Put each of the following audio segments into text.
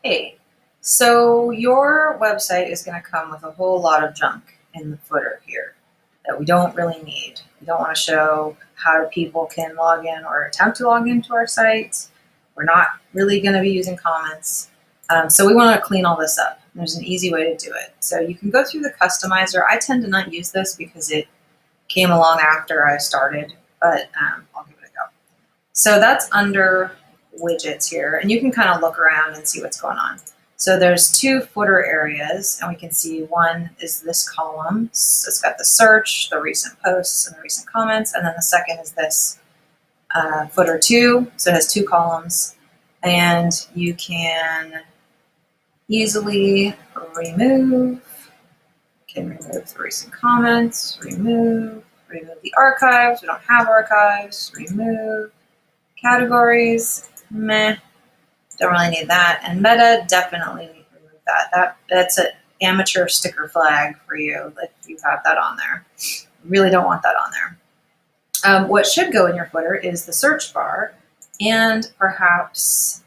Hey, so your website is going to come with a whole lot of junk in the footer here that we don't really need. We don't want to show how people can log in or attempt to log into our site. We're not really going to be using comments. So we want to clean all this up. There's an easy way to do it. So you can go through the customizer. I tend to not use this because it came along after I started, but I'll give it a go. So that's under widgets here, and you can kind of look around and see what's going on. So there's two footer areas, and we can see one is this column. So it's got the search, the recent posts, and the recent comments, and then the second is this footer 2. So it has two columns, and you can easily remove the recent comments, remove the archives. We don't have archives. Remove categories. Meh. Don't really need that. And meta, definitely need to remove that. That's an amateur sticker flag for you if you have that on there. You really don't want that on there. What should go in your footer is the search bar and perhaps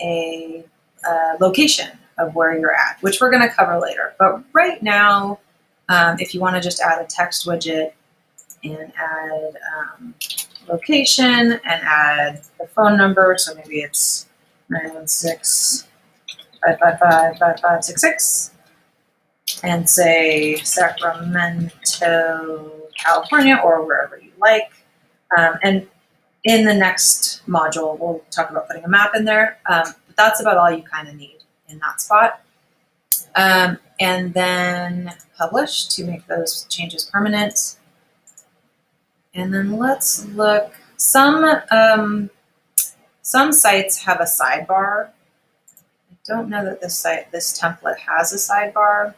a location of where you're at, which we're going to cover later. But right now, if you want to just add a text widget and add location and add the phone number, so maybe it's 916-555-5566, and say Sacramento, California, or wherever you like. And in the next module, we'll talk about putting a map in there. But that's about all you kind of need in that spot. And then publish to make those changes permanent. And then let's look. Some sites have a sidebar. I don't know that this template has a sidebar.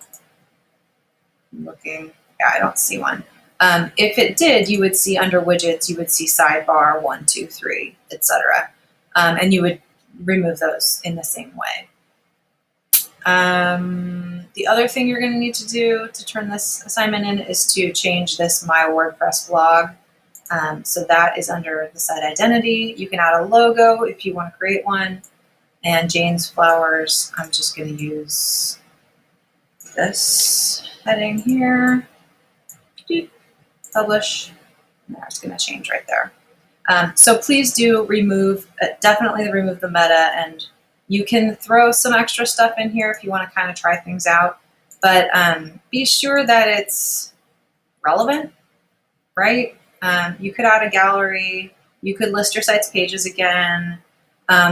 I'm looking. Yeah, I don't see one. If it did, you would see under widgets, you would see sidebar 1, 2, 3, etc. And you would remove those in the same way. The other thing you're going to need to do to turn this assignment in is to change this My WordPress blog. So that is under the site identity. You can add a logo if you want to create one. And Jane's Flowers, I'm just going to use this heading here. Publish. And that's going to change right there. So please do definitely remove the meta, and you can throw some extra stuff in here if you want to kind of try things out. But be sure that it's relevant, right? You could add a gallery. You could list your site's pages again.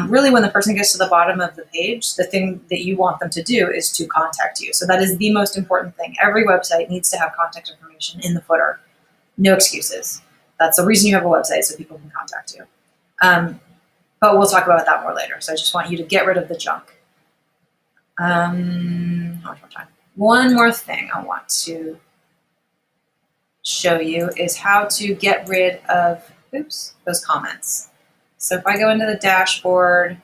Really, when the person gets to the bottom of the page, the thing that you want them to do is to contact you. So that is the most important thing. Every website needs to have contact information in the footer. No excuses. That's the reason you have a website, so people can contact you. But we'll talk about that more later. So I just want you to get rid of the junk. How much more time? One more thing I want to show you is how to get rid of those comments. So if I go into the dashboard,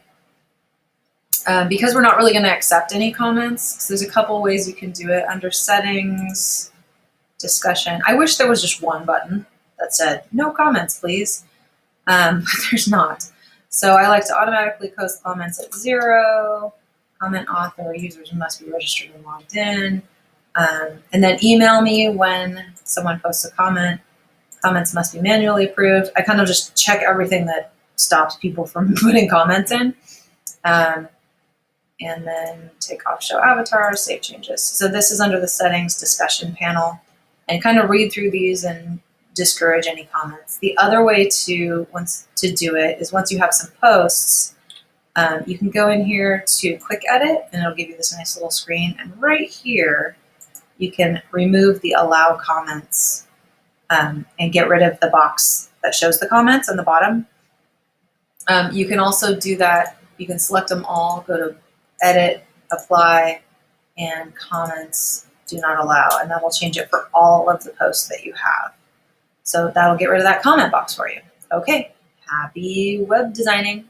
because we're not really going to accept any comments, so there's a couple ways you can do it. Under settings, discussion. I wish there was just one button that said no comments, please, but there's not. So I like to automatically post comments at 0. Comment author, users must be registered and logged in. And then email me when someone posts a comment. Comments must be manually approved. I kind of just check everything that stops people from putting comments in. And then take off show avatars, save changes. So this is under the settings discussion panel, and kind of read through these and discourage any comments. The other way to do it is once you have some posts, you can go in here to quick edit, and it'll give you this nice little screen. And right here, you can remove the allow comments and get rid of the box that shows the comments on the bottom. You can also do that. You can select them all, go to edit, apply, and comments do not allow, and that will change it for all of the posts that you have. So that'll get rid of that comment box for you. Okay, happy web designing.